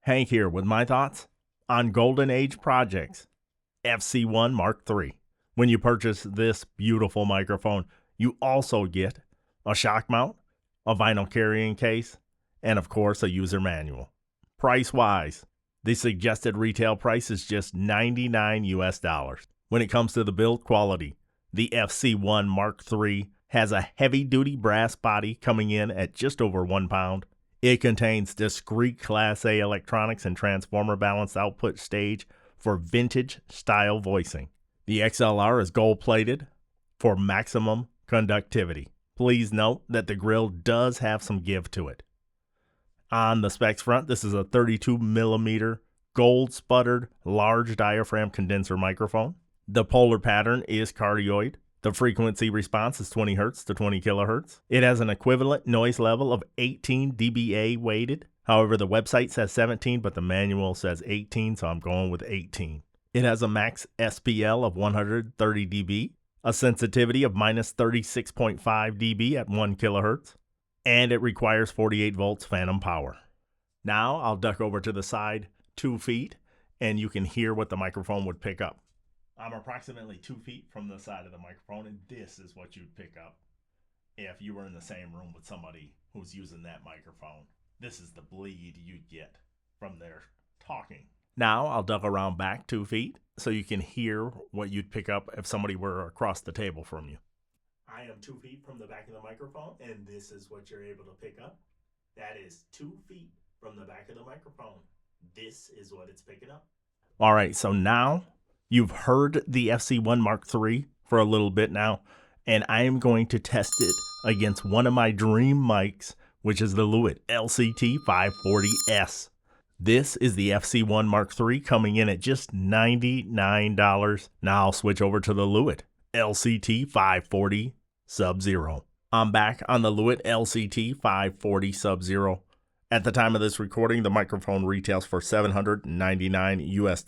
Hank here with my thoughts on Golden Age projects, FC1 MKIII. When you purchase this beautiful microphone, you also get a shock mount, a vinyl carrying case, and of course a user manual. Price-wise, the suggested retail price is just $99 US. When it comes to the build quality, the FC1 MKIII has a heavy-duty brass body coming in at just over 1 pound. It contains Discrete Class A electronics and transformer balanced output stage for vintage style voicing. The XLR is gold-plated for maximum conductivity. Please note that the grille does have some give to it. On the specs front, this is a 32mm gold-sputtered large diaphragm condenser microphone. The polar pattern is cardioid. The frequency response is 20 Hz to 20 kHz. It has an equivalent noise level of 18 dBA weighted. However, the website says 17, but the manual says 18, so I'm going with 18. It has a max SPL of 130 dB, a sensitivity of minus 36.5 dB at 1 kHz, and it requires 48 volts phantom power. Now I'll duck over to the side 2 feet, and you can hear what the microphone would pick up. I'm approximately 2 feet from the side of the microphone, and this is what you'd pick up if you were in the same room with somebody who's using that microphone. This is the bleed you'd get from their talking. Now I'll duck around back 2 feet so you can hear what you'd pick up if somebody were across the table from you. I am 2 feet from the back of the microphone, and this is what you're able to pick up. That is 2 feet from the back of the microphone. This is what it's picking up. All right, so now you've heard the FC1 MKIII for a little bit now, and I am going to test it against one of my dream mics, which is the Lewitt LCT540S. This is the FC1 MKIII coming in at just $99. Now I'll switch over to the Lewitt LCT540 Sub-Zero. I'm back on the Lewitt LCT540 Sub-Zero. At the time of this recording, the microphone retails for $799 US.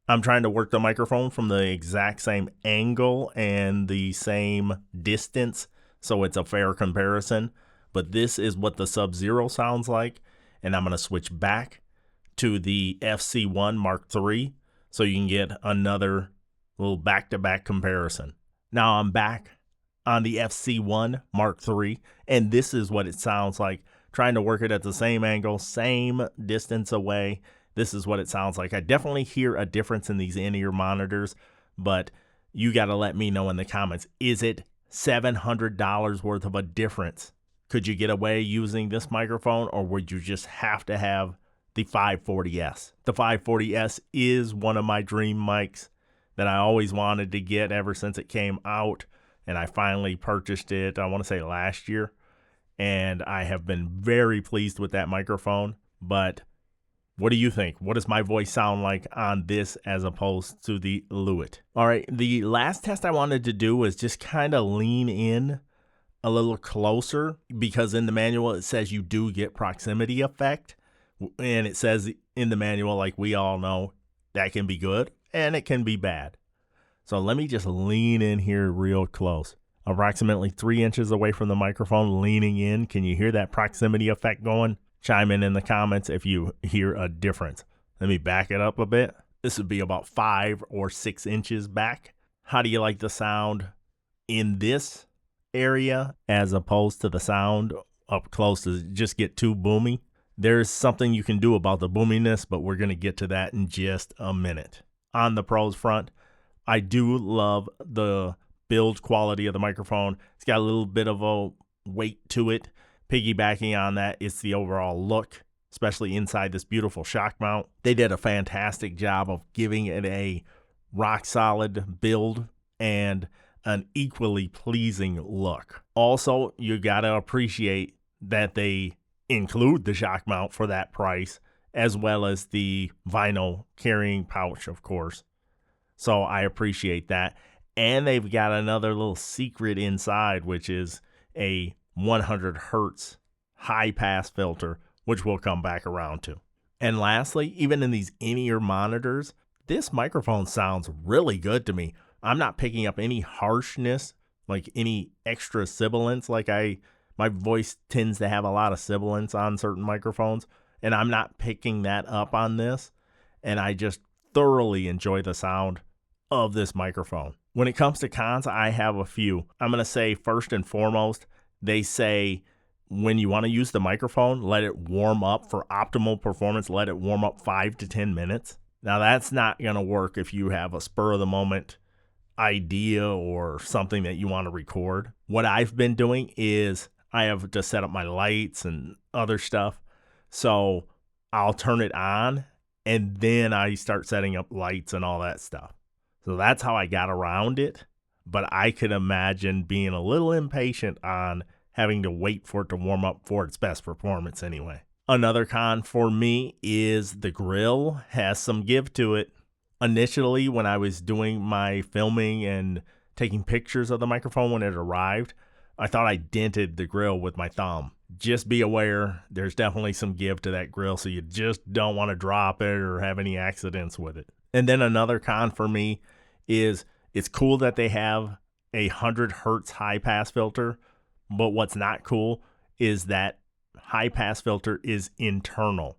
I'm trying to work the microphone from the exact same angle and the same distance, so it's a fair comparison. But this is what the Sub-Zero sounds like, and I'm going to switch back to the FC1 MKIII so you can get another little back-to-back comparison. Now I'm back on the FC1 MKIII, and this is what it sounds like. Trying to work it at the same angle, same distance away. This is what it sounds like. I definitely hear a difference in these in-ear monitors, but you got to let me know in the comments. Is it $700 worth of a difference? Could you get away using this microphone, or would you just have to have the 540S? The 540S is one of my dream mics that I always wanted to get ever since it came out, and I finally purchased it, I want to say last year, and I have been very pleased with that microphone. But what do you think? What does my voice sound like on this as opposed to the Lewitt? All right, the last test I wanted to do was just kind of lean in a little closer, because in the manual it says you do get proximity effect, and it says in the manual, like we all know, that can be good and it can be bad. So let me just lean in here real close, approximately 3 inches away from the microphone, leaning in. Can you hear that proximity effect going? Chime in the comments if you hear a difference. Let me back it up a bit. This would be about 5 or 6 inches back. How do you like the sound in this area as opposed to the sound up close? Does it just get too boomy? There's something you can do about the boominess, but we're going to get to that in just a minute. On the pros front, I do love the build quality of the microphone. It's got a little bit of a weight to it. Piggybacking on that, it's the overall look, especially inside this beautiful shock mount. They did a fantastic job of giving it a rock solid build and an equally pleasing look. Also, you gotta appreciate that they include the shock mount for that price, as well as the vinyl carrying pouch, of course. So I appreciate that. And they've got another little secret inside, which is a 100 Hertz high pass filter, which we'll come back around to. And lastly, even in these in-ear monitors, this microphone sounds really good to me. I'm not picking up any harshness, like any extra sibilance. My voice tends to have a lot of sibilance on certain microphones, and I'm not picking that up on this, and I just thoroughly enjoy the sound of this microphone. When it comes to cons, I have a few. I'm going to say first and foremost, they say when you want to use the microphone, let it warm up for optimal performance. Let it warm up 5 to 10 minutes. Now, that's not going to work if you have a spur of the moment idea or something that you want to record. What I've been doing is I have to set up my lights and other stuff. So I'll turn it on and then I start setting up lights and all that stuff. So that's how I got around it. But I could imagine being a little impatient on having to wait for it to warm up for its best performance anyway. Another con for me is the grill has some give to it. Initially, when I was doing my filming and taking pictures of the microphone when it arrived, I thought I dented the grill with my thumb. Just be aware, there's definitely some give to that grill, so you just don't want to drop it or have any accidents with it. And then another con for me is it's cool that they have a 100 hertz high pass filter, but what's not cool is that high pass filter is internal.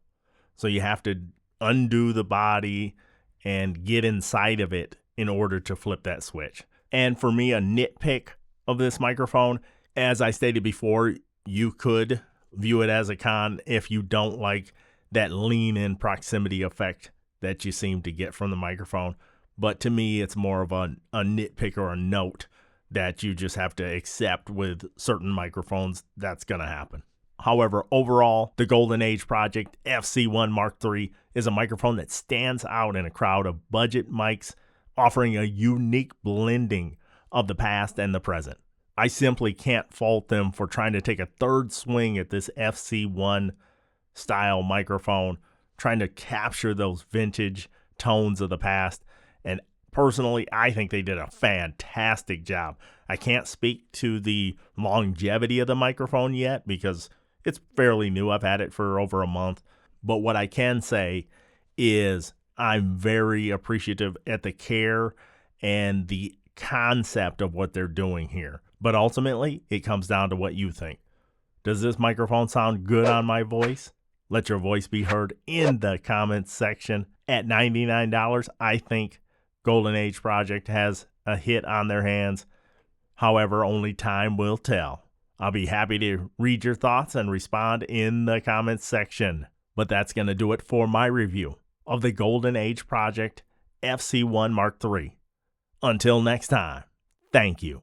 So you have to undo the body and get inside of it in order to flip that switch. And for me, a nitpick of this microphone, as I stated before, you could view it as a con if you don't like that lean in proximity effect that you seem to get from the microphone. But to me, it's more of a nitpick or a note that you just have to accept with certain microphones. That's going to happen. However, overall, the Golden Age Project FC1 MKIII is a microphone that stands out in a crowd of budget mics, offering a unique blending of the past and the present. I simply can't fault them for trying to take a third swing at this FC1 style microphone, trying to capture those vintage tones of the past. And personally, I think they did a fantastic job. I can't speak to the longevity of the microphone yet because it's fairly new. I've had it for over a month. But what I can say is I'm very appreciative at the care and the concept of what they're doing here. But ultimately, it comes down to what you think. Does this microphone sound good on my voice? Let your voice be heard in the comments section. At $99, I think Golden Age Project has a hit on their hands. However, only time will tell. I'll be happy to read your thoughts and respond in the comments section. But that's going to do it for my review of the Golden Age Project FC1 MKIII. Until next time, thank you.